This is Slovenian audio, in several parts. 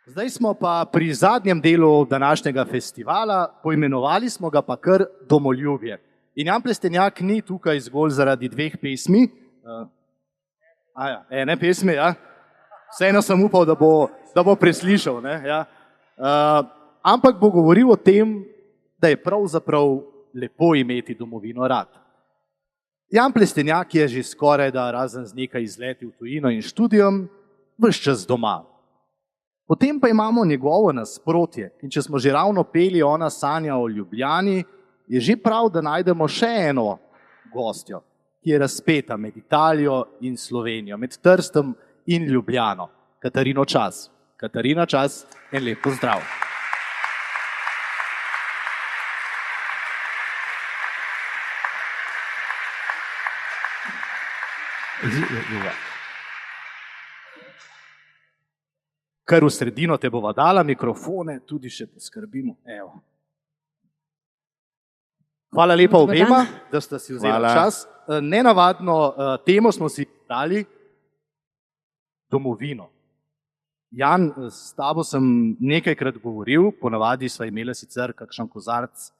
Zdaj smo pa pri zadnjem delu današnjega festivala, poimenovali smo ga pa kar Domoljubje. In Jan Plestenjak ni tukaj zgolj zaradi dveh pesmi. Ene pesmi, ja. Vseeno sem upal, da bo preslišal. Ne, ja. Ampak bo govoril o tem, da je pravzaprav lepo imeti domovino rad. Jan Plestenjak je že skoraj da razen z nekaj izleti v tujino in študijom, ves čas doma. Potem pa imamo njegovo nasprotje in če smo že ravno peli Ona sanja o Ljubljani, je že prav, da najdemo še eno gostjo, ki je razpeta med Italijo in Slovenijo, med Trstom in Ljubljano. Katarino Čas. Katarina Čas, en lep pozdrav. Kar v sredino te bova dala, mikrofone tudi še poskrbimo. Evo. Hvala lepa obema, da ste si vzeli čas. Nenavadno temo smo si dali domovino. Jan, s tabo sem nekajkrat govoril, ponavadi sva imela sicer kakšen kozarc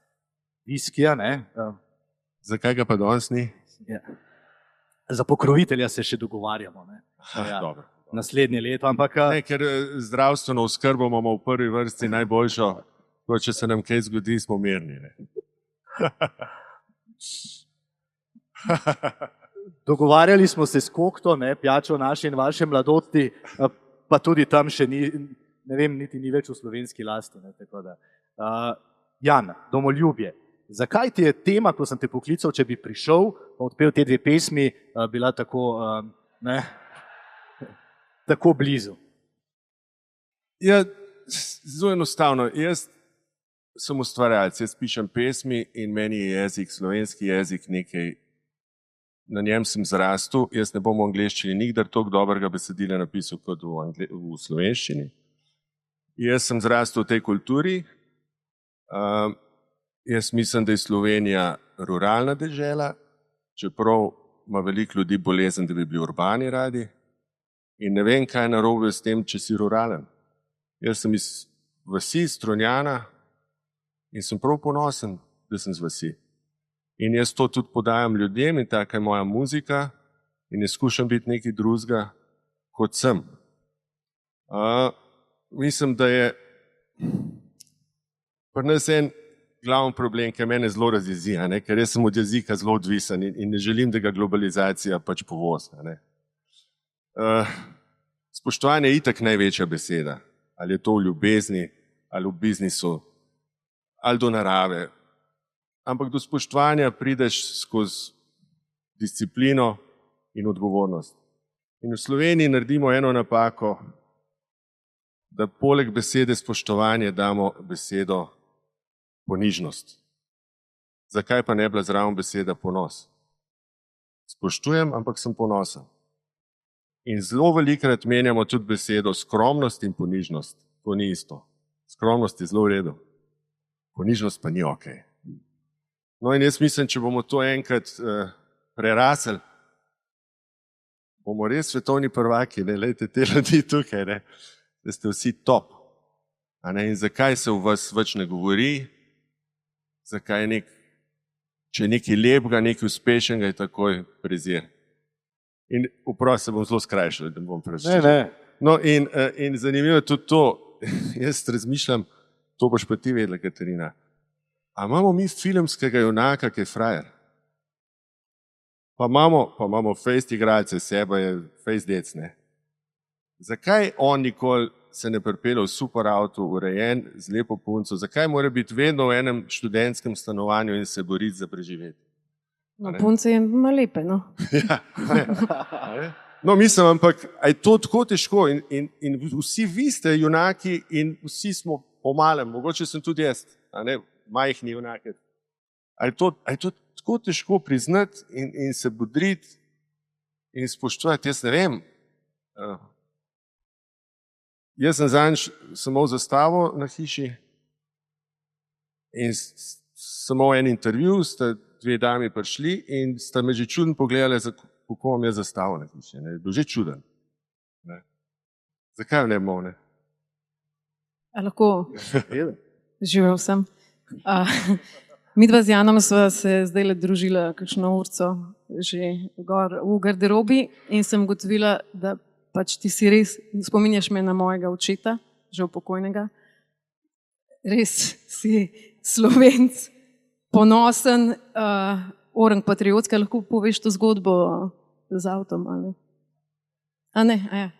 viskija, ne? Zakaj ga pa danes ni? Ja. Za pokrovitelja se še dogovarjamo, ne? Ja. Dobro. Naslednje leto, ampak... Ne, ker zdravstveno oskrbo imamo v prvi vrsti najboljšo, ko če se nam kaj zgodi, smo mirni. Ne? Dogovarjali smo se s kokto, ne, pijačo naše in vaše mladosti, pa tudi tam še ni, ne vem, niti ni več v slovenski lasti. Ne, tako da. Jan, Domoljubje. Zakaj ti je tema, ko sem te poklical, če bi prišel, pa odpel te dve pesmi, bila tako... tako blizu? Ja, zelo enostavno. Jaz sem ustvarjalec, jaz pišem pesmi in meni je jezik, slovenski jezik nekaj, na njem sem zrastel, jaz ne bom v angleščini nikdar toliko dobrega besedila napisal kot v slovenščini. Jaz sem zrastel v tej kulturi, jaz mislim, da je Slovenija ruralna dežela, čeprav ima veliko ljudi bolezen, da bi bili urbani radi. In ne vem, kaj je narobe s tem, če si ruralen. Jaz sem iz vasi, Strunjana, in sem prav ponosen, da sem z vasi. In jaz to tudi podajam ljudem in taka je moja muzika in ne skušam biti nekaj drugega, kot sem. Mislim, da je pri nas en glavni problem, ki mene zelo razjezi, ker jaz sem od jezika zelo odvisen in ne želim, da ga globalizacija pač povozi. Spoštovanje je itak največja beseda. Ali je to v ljubezni, ali v biznisu, ali do narave. Ampak do spoštovanja prideš skozi disciplino in odgovornost. In v Sloveniji naredimo eno napako, da poleg besede spoštovanje damo besedo ponižnost. Zakaj pa ne bila zraven beseda ponos? Spoštujem, ampak sem ponosen. In zelo velikokrat menjamo tudi besedo skromnost in ponižnost. To ni isto. Skromnost je zelo v redu. Ponižnost pa ni okej. No in jaz mislim, če bomo to enkrat prerasli, bomo res svetovni prvaki, ne, lejte te ljudi tukaj, ne, da ste vsi top. In zakaj se v vas več ne govori, zakaj če je nekaj lepega, nekaj uspešnega, je takoj prezir. In vprost se bom zelo skrajšal, da bom prešel. Ne. No in zanimivo je tudi to, jaz razmišljam, to boš pa ti vedela, Katarina. A imamo mi filmskega junaka, ki je frajer? Pa imamo fejst igralce, seba je fejst dec, ne? Zakaj on nikoli se ne pripelje v super avto, urejen, z lepo punco? Zakaj mora biti vedno v enem študentskem stanovanju in se boriti za preživeti? No, punce je ima lepe, no. Ja, ne. No, mislim, ampak, a je to tako težko in vsi vi ste junaki in vsi smo po malem, mogoče sem tudi jaz, majhni junaki. A je to tako težko priznati in se bodriti in spoštovati, jaz ne vem. Jaz sem zadnjič samo zastavo na hiši in sem imel en intervju, sta dve dami prišli in sta me že čuden pogledali, kako vam je zastavo na hiši. Je bil že čuden. Zakaj ne bomo, ne? A lahko živel sem. Midva z Janom sva se zdaj družila kakšno urco že gor v garderobi in sem ugotovila, da pač ti si res, spominjaš me na mojega očeta, že pokojnega. Res si Slovenc, ponosen, orang patriotska, lahko poveš to zgodbo z avtom, ali? A ne, a ja.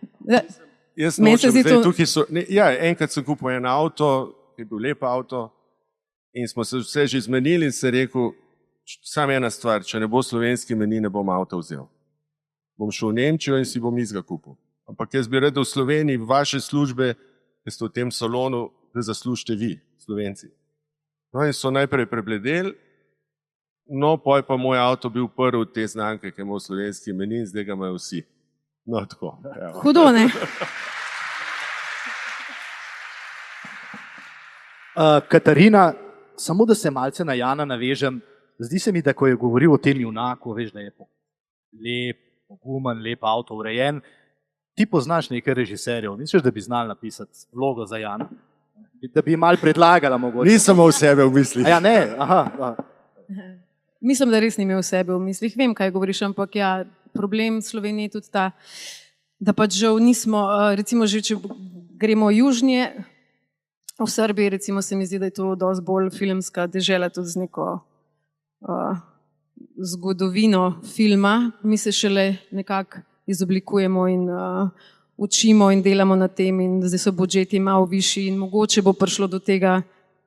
Jaz nočem, zdaj tukaj so, ja, enkrat sem kupil en avto, ki je bil lep avto in smo se vse že zmenili in se rekel, samo ena stvar, če ne bo slovenski meni, ne bom avto vzel. Bom šel v Nemčijo in si bom izga kupil. Ampak jaz bi rekel v Sloveniji, vaše službe, ki ste v tem salonu, da zaslužite vi, Slovenci. No in so najprej prebledeli, no poj pa moj avto bil prvi od te znamke, ki je imel slovenski meni in zdaj ga imajo vsi. No tako. Evo. Hudo, ne? Katarina, samo da se malce na Jana navežem, zdi se mi, da ko je govoril o tem junaku, veš, da je lep, pogumen, lep avto, urejen, ti poznaš nekaj režiserjev, misliš, da bi znal napisati vlogo za Jana? Da bi mal predlagala mogoče. Nisem v sebe v mislih. Ja, ne, aha. Mislim, da res ni imel v sebi v mislih. Vem, kaj govoriš, ampak ja, problem Slovenije je tudi ta, da pač žal nismo, recimo že, če gremo južnje, v Srbiji recimo se mi zdi, da je to dosti bolj filmska dežela, tudi z neko zgodovino filma. Mi se šele nekako izoblikujemo in učimo in delamo na tem in zdaj so budžeti malo višji in mogoče bo prišlo do tega,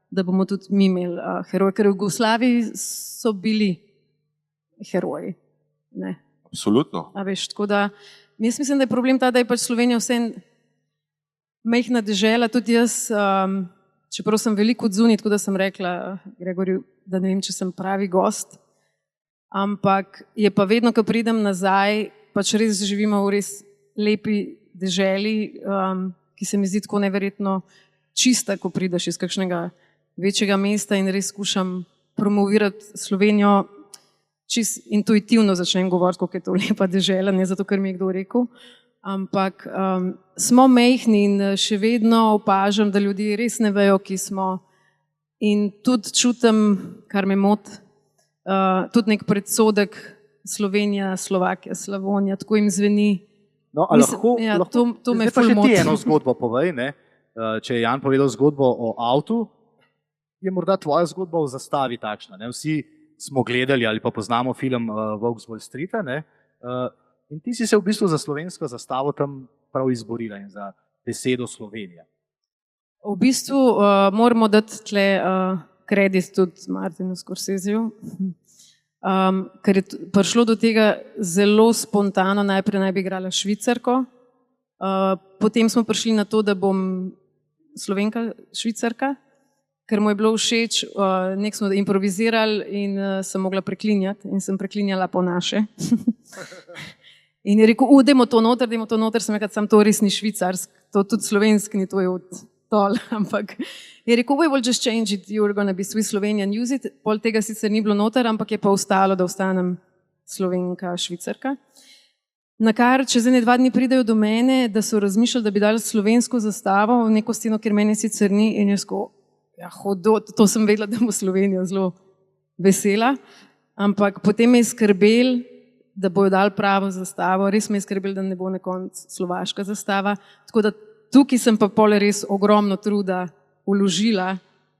da bomo tudi mi imeli heroje, ker v Jugoslaviji so bili heroji. Ne. Absolutno. A veš, tako da, jaz mislim, da je problem ta, da je pač Slovenija vse majhna dežela, tudi jaz, čeprav sem veliko odzunaj, tako da sem rekla Gregorju, da ne vem, če sem pravi gost, ampak je pa vedno, ko pridem nazaj, pač res živimo v res lepi deželi, ki se mi zdi tako neverjetno čista, ko prideš iz kakšnega večjega mesta in res skušam promovirati Slovenijo, čist intuitivno začnem govoriti, kako je to lepa dežela, ne zato, ker mi je kdo rekel, ampak smo majhni in še vedno opažam, da ljudje res ne vejo, ki smo in tudi čutim, kar me moti, tudi nek predsodek Slovenija, Slovakija, Slavonija, tako jim zveni. No, a lahko, ja, lahko to me zdaj pa ful še ti moti. eno zgodbo povej, ne? Če je Jan povedal zgodbo o avtu, je morda tvoja zgodba o zastavi takšna. Ne? Vsi smo gledali ali pa poznamo film Volk z Wall Streeta, ne? In ti si se v bistvu za slovensko zastavo tam prav izborila in za besedo Slovenija. V bistvu moramo dati tle kredit tudi Martinu Scorseseju, ker je prišlo do tega zelo spontano, najprej naj bi igrala Švicarko, potem smo prišli na to, da bom Slovenka Švicarka, ker mu je bilo všeč, nek smo improvizirali in sem mogla preklinjati in sem preklinjala po naše. In je rekel, dajmo to noter, sem rekla, sam to res ni švicarsk, to tudi slovenski ni, to je od tol, ampak je rekel, we will just change it, you're gonna be Swiss Slovenian, use it, pol tega sicer ni bilo noter, ampak je pa ostalo, da ostanem Slovenka Švicarka. Na kar čez 2 dni pridejo do mene, da so razmišljali, da bi dali slovensko zastavo v neko steno, ker mene sicer ni in jaz ko, ja hodo, to sem vedela, da bo Slovenija zelo vesela, ampak potem me je skrbel, da bojo dali pravo zastavo, res me je skrbel, da ne bo na koncu slovaška zastava, tako da tukaj sem pa pol res ogromno truda vložila,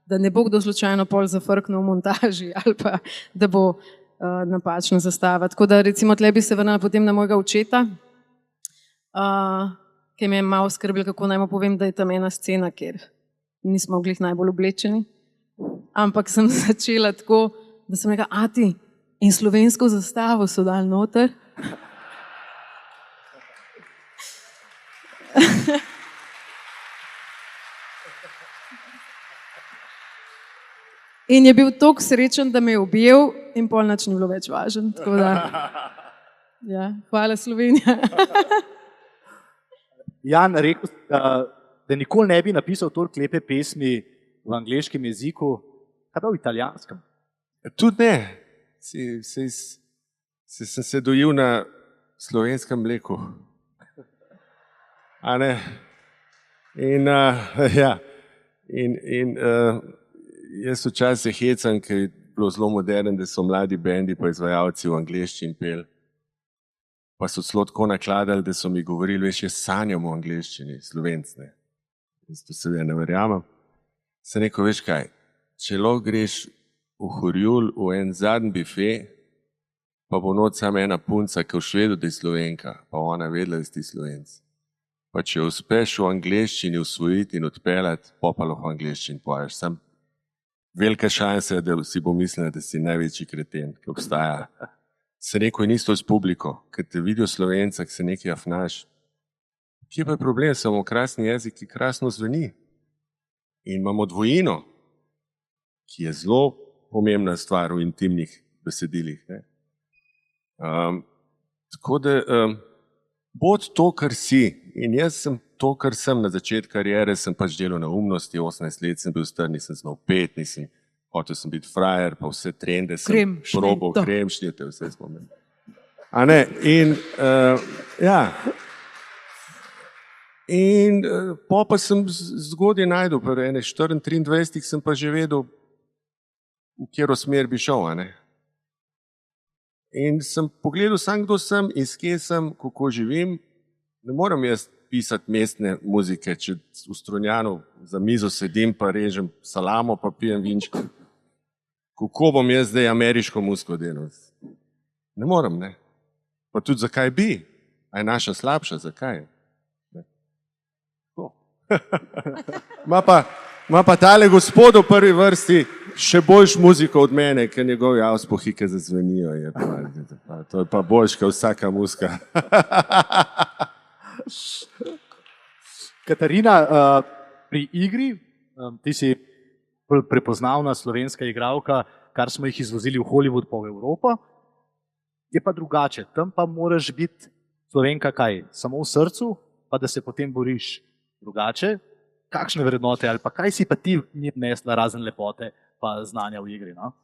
da ne bo kdo slučajno pol zafrknil v montaži ali pa da bo napačna zastava. Tako da recimo tle bi se vrnila potem na mojega očeta, ki me je malo skrbel, kako naj mu povem, da je tam ena scena, kjer nismo glih najbolj oblečeni, ampak sem začela tako, da sem rekla, ati, in slovensko zastavo so dali noter. In je bil toliko srečen, da me je objel in pol nič ni bilo več važen. Tako da, ja, hvala Slovenija. Jan, rekel si, da nikoli ne bi napisal toliko lepe pesmi v angleškem jeziku, kaj pa v italijanskem? Tudi ne. Sem se dojil na slovenskem mleku. A ne? In ja, Jaz včasih hecam, ker je bilo zelo moderno, da so mladi bendi pa izvajalci v angleščini pel. Pa so celo tako nakladali, da so mi govorili, veš, jaz sanjam v angleščini, Slovenc, ne. Jaz to seveda ne verjamem. Sem rekel, veš kaj, če lahko greš v Horjul v en zadnji bife, pa bo noč samo ena punca, ki v Švedu, da je Slovenka, pa ona vedela, da si ti Slovenc. Pa če uspeš v angleščini usvojiti in odpeljati, pa lahko v angleščini poješ. Sam velika šansa je, da si bo mislila, da si največji kreten, ki obstaja. Se rekel, in isto s publiko, ker te vidijo Slovenca, ki se nekaj afnaš. Kje pa je problem? Samo krasni jezik, ki krasno zveni. In imamo dvojino, ki je zelo pomembna stvar v intimnih besedilih. Ne? Tako da bod to, kar si. In jaz sem to, kar sem na začetku kariere, sem pač delal na umnosti, 18 let sem bil star, nisem znal pet, hotel sem biti frajer, pa vse trende sem probal, kremšnjete, vse spomnim. A ne, in ja. In pa sem zgodaj najdel, pa ene 24 sem pa že vedel, v katero smer bi šel, a ne. In sem pogledal sam, kdo sem, iz kje sem, kako živim. Ne moram jaz pisati mestne muzike, če v Strunjanu za mizo sedim, pa režem salamo, pa pijem vinčko. Kako bom jaz zdaj ameriško muziko delal? Ne moram, ne. Pa tudi zakaj bi? A je naša slabša, zakaj? Ma pa tale gospod v prvi vrsti še boljš muziko od mene, ker njegovi avspohike zazvenijo. To je pa boljš, kot vsaka muzika. Katarina, pri igri, ti si prepoznavna slovenska igralka, kar smo jih izvozili v Hollywood pa v Evropo, je pa drugače. Tam pa moraš biti Slovenka kaj? Samo v srcu, pa da se potem boriš drugače? Kakšne vrednote ali pa kaj si pa ti njim nesla razen lepote pa znanja v igri? No?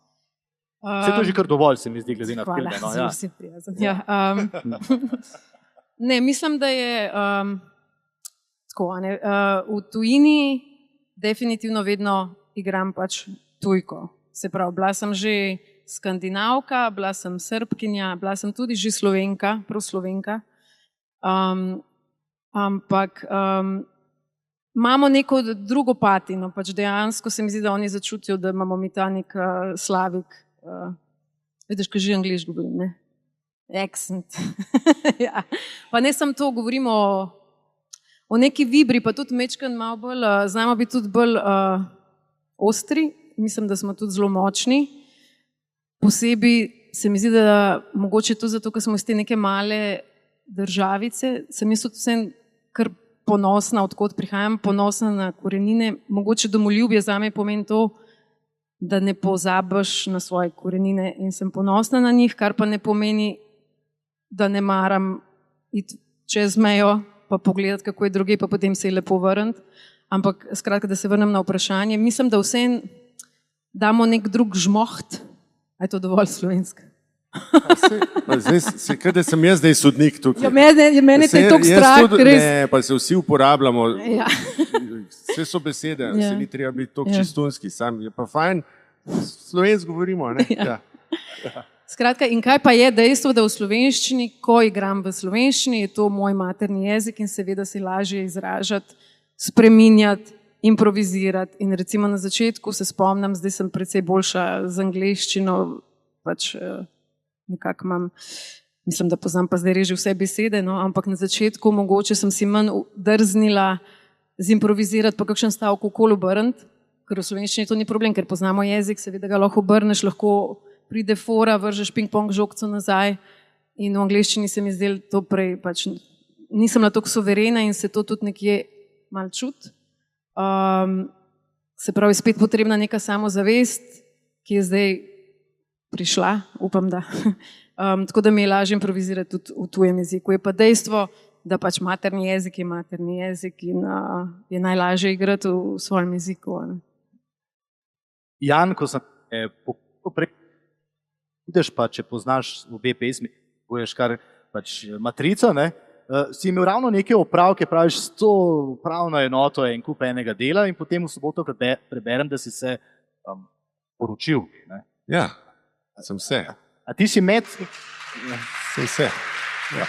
Vse to je že kar dovolj, se mi zdi, glede na filme. Hvala, zelo si prijazen. Ja, ne, mislim, da je tako, ne, v tujini definitivno vedno igram pač tujko. Se pravi, bila sem že Skandinavka, bila sem Srbkinja, bila sem tudi že Slovenka, prav Slovenka. Ampak imamo neko drugo patino, pač dejansko se mi zdi, da oni začutijo, da imamo mi ta nek slavik. Vidiš, kaj že angliško govorim, ne? Accent. Ja. Pa ne samo to, govorimo o neki vibri, pa tudi mečkan malo bolj, znamo biti tudi bolj ostri, mislim, da smo tudi zelo močni. Posebej se mi zdi, da mogoče to zato, ker smo iz te neke male državice, sem jaz tudi vsem kar ponosna, odkot prihajam, ponosna na korenine. Mogoče domoljubje zame pomeni to, da ne pozabiš na svoje korenine in sem ponosna na njih, kar pa ne pomeni, da ne maram iti čez mejo, pa pogledati, kako je druge, pa potem se je lepo vrniti. Ampak skratka, da se vrnem na vprašanje, mislim, da vsem damo nek drug žmoht. A je to dovolj slovensko? Zdaj, kaj da sem jaz zdaj sodnik tukaj. Ja, mene te je toliko strah, res. Ne, pa se vsi uporabljamo. Ja. Vse so besede, Ja. se ni treba biti toliko Ja. čistunski. Sam je pa fajn, slovensko govorimo, ne? Ja. Ja. Skratka, in kaj pa je dejstvo, da v slovenščini, ko igram v slovenščini, je to moj materni jezik in seveda se lažje izražati, spreminjati, improvizirati. In recimo na začetku se spomnim, zdaj sem precej boljša z angleščino, pač nekako imam, mislim, da poznam pa zdaj reži vse besede, no, ampak na začetku mogoče sem si manj drznila zimprovizirati, pa kakšen stavek okoli obrniti, ker v slovenščini to ni problem, ker poznamo jezik, seveda ga lahko obrneš, lahko pride fora, vržeš ping-pong žogco nazaj in v angleščini se mi zdelo to prej, pač nisem bila toliko suverena in se to tudi nekje malo čuti. Se pravi, spet potrebna neka samozavest, ki je zdaj prišla, upam, da. Tako da mi je lažje improvizirati tudi v tujem jeziku. Je pa dejstvo, da pač materni jezik je materni jezik in je najlažje igrati v svojem jeziku. Ne? Jan, ko sem prej, vidiš pa, če poznaš obe pesmi, boješ kar pač matrico, ne? Si imel ravno neke opravke, praviš, s to upravno enoto je en kup enega dela in potem v soboto preberem, da si se poročil. Ne? Ja, sem vse. A ti si med... Sem vse. Ja.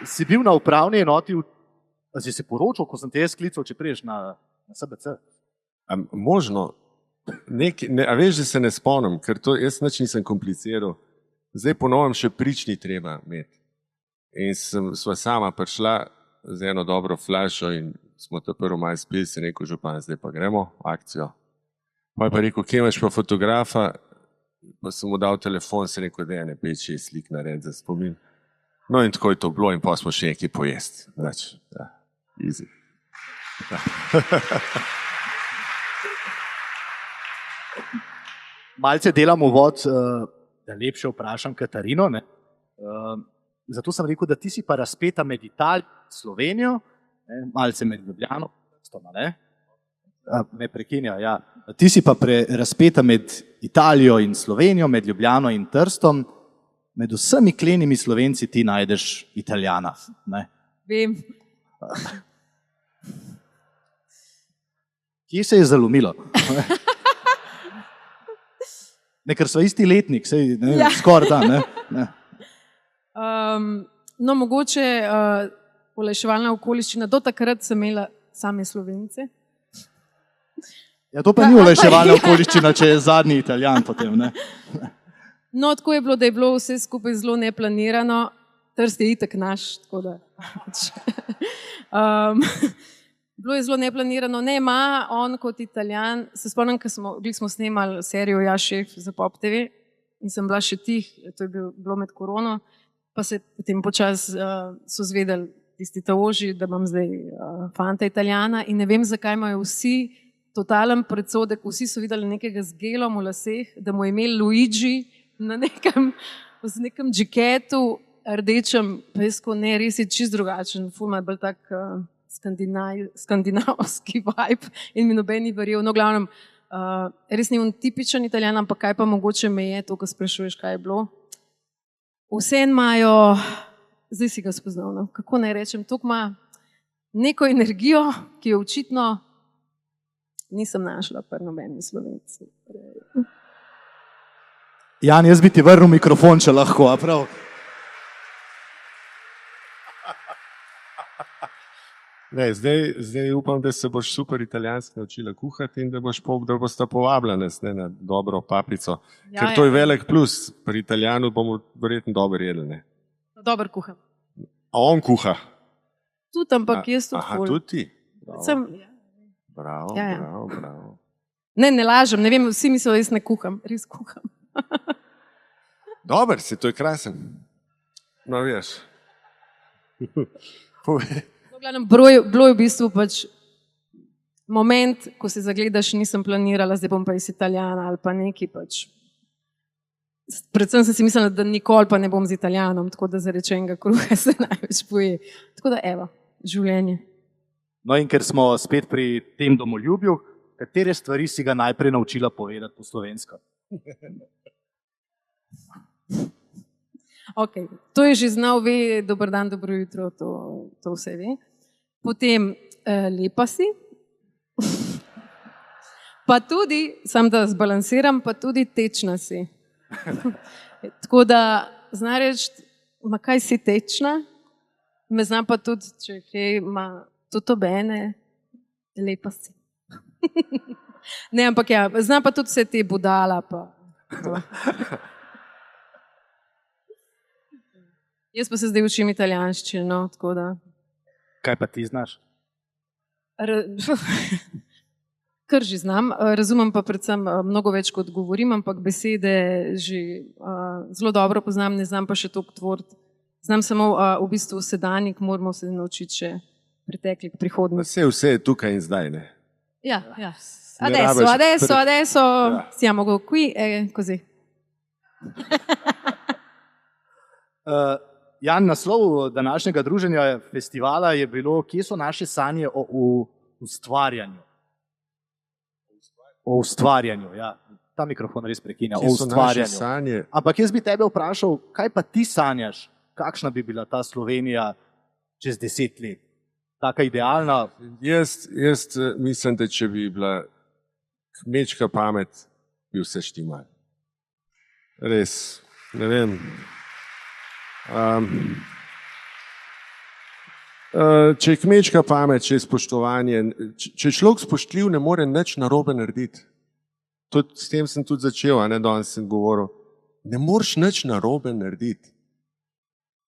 Si bil na upravni enoti, si se poročal, ko sem te jaz klical, če priješ na SBC? Možno. A veš, da se ne spomnim, ker to jaz nič nisem kompliciral. Zdaj ponovim, še prični treba imeti. In sva sama prišla z eno dobro flašo in smo to prvo maj spili, se rekel župan, zdaj pa gremo v akcijo. Pa je pa rekel, kje imaš pa fotografa, pa sem mu dal telefon, se rekel, da je ne 5-6 slik nared za spomin. No in tako je to bilo in pa smo še nekaj pojesti. Znači, ja, easy. Ja. Malce delamo vod, da lepše vprašam Katarino. Ne? Zato sem rekel, da ti si pa razpeta med Italijo in Slovenijo, ne? Malce med Ljubljano, ne? Me prekinja, ja. Ti si pa razpeta med Italijo in Slovenijo, med Ljubljano in Trstom. Med vsemi klenimi Slovenci ti najdeš Italijana. Ne? Vem. Kje se je zalomilo? Ne, ker so isti letnik, ja. Skoraj da. Ne? No, mogoče olajševalna okoliščina. Do takrat sem imela same Slovence. Ja, to pa ni olajševalna okoliščina, če je zadnji Italijan potem. Ne? No, tako je bilo, da je bilo vse skupaj zelo neplanirano. Trst je itak naš, tako da... Bilo je zelo neplanirano. Ne, ima on kot Italijan, se spomnim, ko smo snemali serijo Ja, šef za Pop TV in sem bila še tih, to je bilo med korono, pa se potem počas so zvedeli tisti taoži, da imam zdaj fanta Italijana in ne vem, zakaj imajo vsi totalen predsodek, vsi so videli nekega z gelom v laseh, da mu je imel Luigi na nekem džiketu rdečem, pa jaz ko ne, res je čist drugačen, ful ima bolj tak skandinavski vibe in mi noben ni verjel. No, glavnem, res ni on tipičen Italijan, ampak kaj pa mogoče me je, to, ko sprašuješ, kaj je bilo. Vse imajo, zdaj si ga spoznal, no? Kako naj rečem, to ima neko energijo, ki jo očitno nisem našla pri nobeni Slovenci. Jan, jaz bi ti vrnil mikrofon, če lahko, a prav? Ne, zdaj upam, da se boš super italijansko naučila kuhati in da bosta povabljena na dobro paprico. Ja, ker to je velik plus. Pri Italijanu bomo verjetno dobro jedli. Ne? Dober kuham. A on kuha? Tudi, ampak jaz tudi ful. Aha, tudi ti? Bravo, ja. Bravo. Ne lažem, ne vem, vsi mislijo, da jaz ne kuham. Res kuham. Dober si, to je krasen. No, veš. Bilo je v bistvu pač moment, ko se zagledaš, nisem planirala, zdaj bom pa iz Italijana ali pa neki pač. Predvsem sem si mislila, da nikoli pa ne bom z Italijanom, tako da za rečenega kruha se največ poje. Tako da evo, življenje. No in ker smo spet pri tem domoljubju, katere stvari si ga najprej naučila povedati po slovensko? Okay. To je že znal, ve, dober dan, dobro jutro, to vse ve. Potem lepa si, pa tudi, sam da zbalansiram, pa tudi tečna si. Tako da, zna reči, ma kaj si tečna, me zna pa tudi, če hej, ma tudi obene, lepa si. Ne, ampak ja, zna pa tudi vse te budala, pa to. Jaz pa se zdaj učim italijanščino, tako da... Kaj pa ti znaš? Kar že znam, razumem pa predvsem mnogo več, kot govorim, ampak besede že zelo dobro poznam, ne znam pa še toliko tvoriti. Znam samo v bistvu sedanjik, moramo se naučiti še preteklih prihodnih. Vse je tukaj in zdaj, ne? Ja. Adesso, siamo qui, così. Jan, naslov današnjega druženja festivala je bilo, kje so naše sanje o ustvarjanju. O ustvarjanju, ja. ta mikrofon res prekinja, Kje o so naše ustvarjanju. sanje? Ampak jaz bi tebe vprašal, kaj pa ti sanjaš, kakšna bi bila ta Slovenija čez 10 let? Taka idealna? Jaz mislim, da če bi bila kmečka pamet, bi vse štimal. Res, ne vem. Če je kmečka pamet, če je spoštovanje, če je človek spoštljiv, ne more nič narobe narediti. S tem sem tudi začel, a ne danes sem govoril. Ne moreš nič narobe narediti.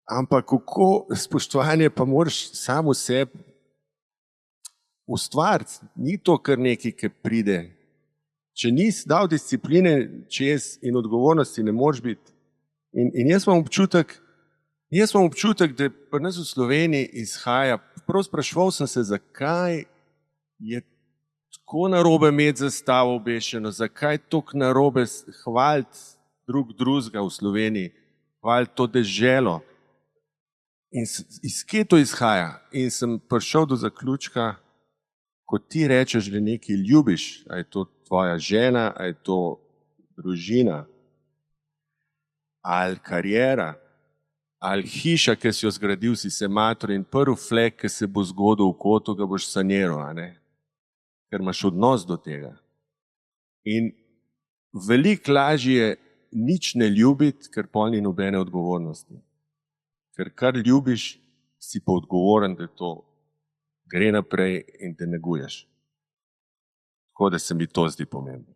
Ampak kako spoštovanje pa moraš sam v sebi ustvariti. Ni to kar nekaj, ki pride. Če nisi dal discipline čez in odgovornosti, ne moreš biti. In jaz imam občutek, da pri nas v Sloveniji izhaja, prav spraševal sem se, zakaj je tako narobe imeti zastavo obešeno, zakaj tako narobe hvaliti drugega v Sloveniji, hvaliti to deželo. In iz kje to izhaja? In sem prišel do zaključka, ko ti rečeš, da nekaj ljubiš, a je to tvoja žena, a je to družina, ali kariera, ali hiša, ki si jo zgradil, si se mater in prvi flek, ki se bo zgodil v kotu, ga boš saniral, a ne? Ker imaš odnos do tega. In veliko lažje je nič ne ljubiti, ker pol ni nobene odgovornosti. Ker kar ljubiš, si pa odgovoren, da to gre naprej in te neguješ. Tako da se mi to zdi pomembno.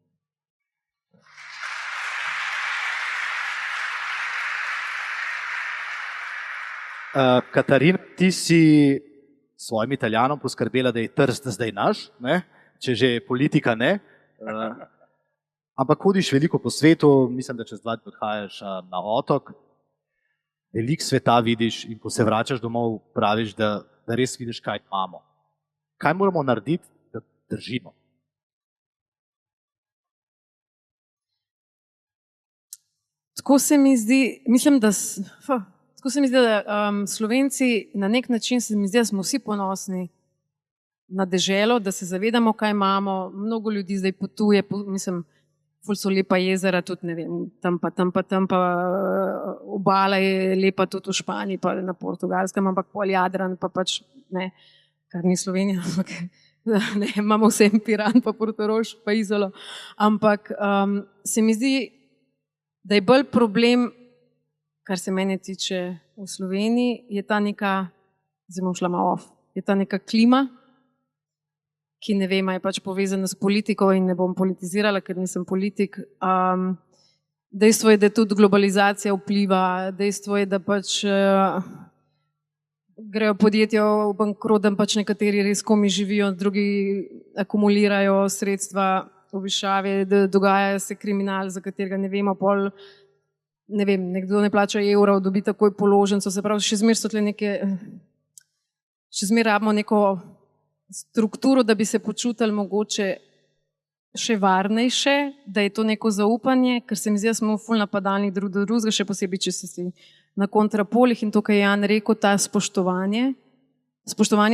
Katarina, ti si svojim Italijanom poskrbela, da je Trst zdaj naš, ne? Če že politika ne. Ampak hodiš veliko po svetu, mislim, da čez 2 dni odhajaš na otok, veliko sveta vidiš in ko se vračaš domov, praviš, da res vidiš, kaj imamo. Kaj moramo narediti, da držimo? Tako se mi zdi, da Slovenci na nek način se mi zdi, da smo vsi ponosni na deželo, da se zavedamo, kaj imamo. Mnogo ljudi zdaj potuje, mislim, ful so lepa jezera, tudi ne vem, tam pa obala je lepa tudi v Španiji, pa na Portugalskem, ampak pol Jadran, pa pač ne, kar ni Slovenija, ampak ne, imamo vsem Piran, pa Portorož, pa Izolo. Ampak se mi zdi, da je bolj problem, kar se mene tiče v Sloveniji, je ta neka, zdaj bom šla malo off, je ta neka klima, ki ne vem, je pač povezana s politiko in ne bom politizirala, ker nisem politik. Dejstvo je, da tudi globalizacija vpliva, dejstvo je, da pač grejo podjetja v bankrot, da pač nekateri res komi živijo, drugi akumulirajo sredstva v višavi, dogaja se kriminal, za katerega ne vemo, pol ne vem, nekdo ne plača evrov, dobi takoj položnico, se pravi, še zmeraj so tle neke, še zmeraj rabimo neko strukturo, da bi se počutili mogoče še varnejše, da je to neko zaupanje, ker se mi zdi, da smo ful napadalni drug do drugega, še posebej, če si na kontrapolih in to, kar je Jan rekel, ta spoštovanje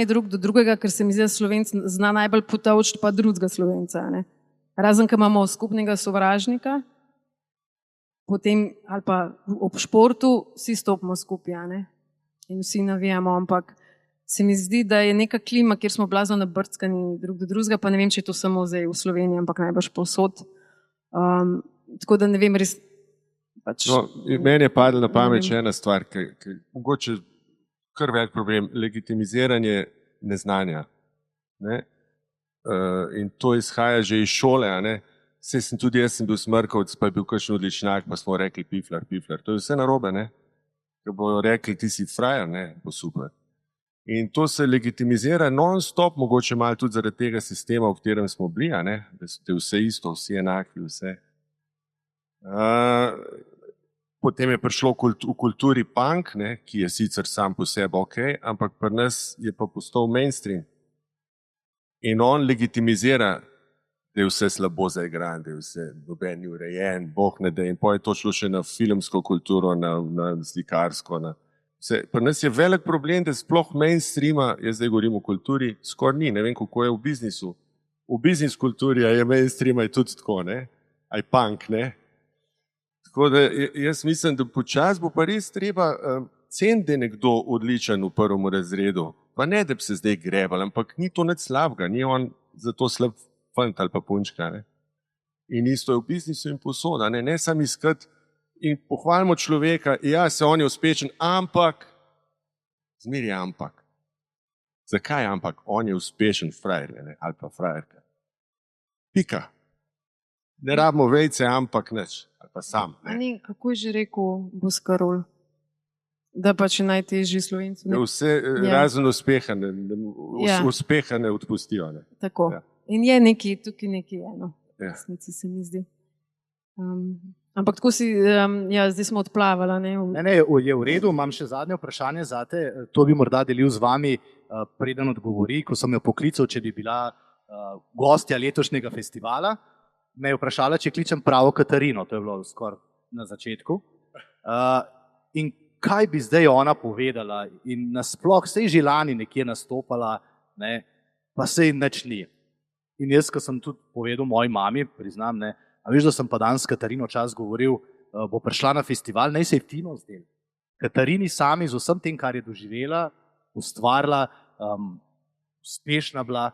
drug do drugega, ker se mi zdi, da Slovenc zna najbolj potavčiti pa drugega Slovenca, ne. Razen, ker imamo skupnega sovražnika, potem ali pa ob športu vsi stopimo skupaj, ne, in vsi navijamo, ampak se mi zdi, da je neka klima, kjer smo blazno nabrckani drug do drugega, pa ne vem, če je to samo zdaj v Sloveniji, ampak najbrž povsod. Tako da ne vem, res pač... No, meni je padla na pamet še ena stvar, ki mogoče kar velik problem, legitimiziranje neznanja. Ne? In to izhaja že iz šole, a ne? Jaz sem bil smrkovec, pa je bil kakšen odličnjak, pa smo rekli piflar. To je vse narobe, ne? Ker bojo rekli, ti si frajer, ne? Bo super. In to se legitimizira non-stop, mogoče malo tudi zaradi tega sistema, v katerem smo bili, a ne? Da je vse isto, vsi enaki, vse. Potem je prišlo v kulturi punk, ne? Ki je sicer sam po sebi ok, ampak pri nas je pa postal mainstream. In on legitimizira, da je vse slabo zaigran, da je vse noben ni urejen, boh ne da, in potem je to šlo še na filmsko kulturo, na slikarsko. Pri nas je velik problem, da sploh mainstreama, jaz zdaj govorim o kulturi, skoraj ni, ne vem, kako je v biznisu. V biznis kulturi je mainstreama je tudi tako, ne? aj punk, ne? Tako da jaz mislim, da počas bo pa res treba ceniti, da je nekdo odličen v prvem razredu. Pa ne, da bi se zdaj grebal, ampak ni to nič slabega, ni on zato slab fant ali pa punčka. Ne? In isto je v biznisu in posoda, ne samo iskati in pohvalimo človeka, ja, se on je uspešen, ampak, zmeri je ampak. Zakaj ampak? On je uspešen frajer, ne? Ali pa frajerka. Pika. Ne rabimo vejce, ampak nič. Ali pa sam. Ne, kako je že rekel Boskarol? Da pa če najtežji Slovenci. Vse razen uspeha ne odpustijo. Ne? Tako. Ja. In je nekaj, tukaj nekaj eno. Ja. Resnici se mi zdi. Ampak tako si, zdaj smo odplavala. Ne, je v redu, imam še zadnje vprašanje zate, to bi morda delil z vami, preden odgovori, ko sem jo poklical, če bi bila gostja letošnjega festivala, me je vprašala, če kličem pravo Katarino, to je bilo skoraj na začetku. In kaj bi zdaj ona povedala in nasploh, sej že lani nekje nastopala, ne, pa sej nič ni. In jaz, ko sem tudi povedal moji mami, priznam, ne, a veš, da sem pa danes s Katarino čas govoril, bo prišla na festival, naj se je fino zdel. Katarini sami z vsem tem, kar je doživela, ustvarila, uspešna bila,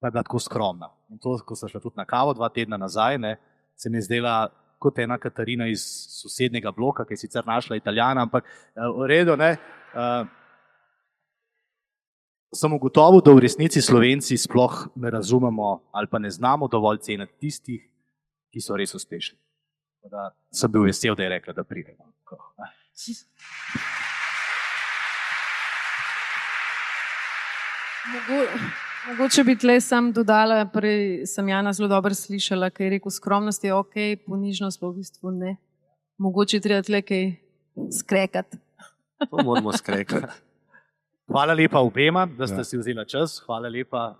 pa je bila tako skromna. In to, ko sem šla tudi na kavo 2 tedna nazaj, ne, se mi je zdela kot ena Katarina iz sosednjega bloka, ki je sicer našla Italijana, ampak v redu, ne. Sem ugotovil, da v resnici Slovenci sploh ne razumemo ali pa ne znamo dovolj ceniti tistih, ki so res uspešni. Da sem bil vesel, da je rekla, da pride. Mogoče bi tle sam dodala, prej sem Jana zelo dobro slišala, ker je rekel, skromnost je ok, ponižnost pa v bistvu ne. Mogoče treba tle kaj skrekati. To moramo skrekati. Hvala lepa obema, da ste si vzela čas. Hvala lepa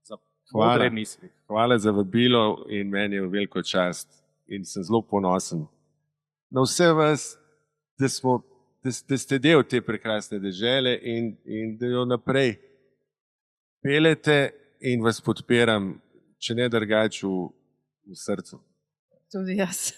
za modre misli. Hvala za vabilo in meni je veliko čast in sem zelo ponosen na vse vas, da ste del te prekrasne dežele in da jo naprej peljete in vas podpiram, če ne drugače v srcu. Tudi jaz.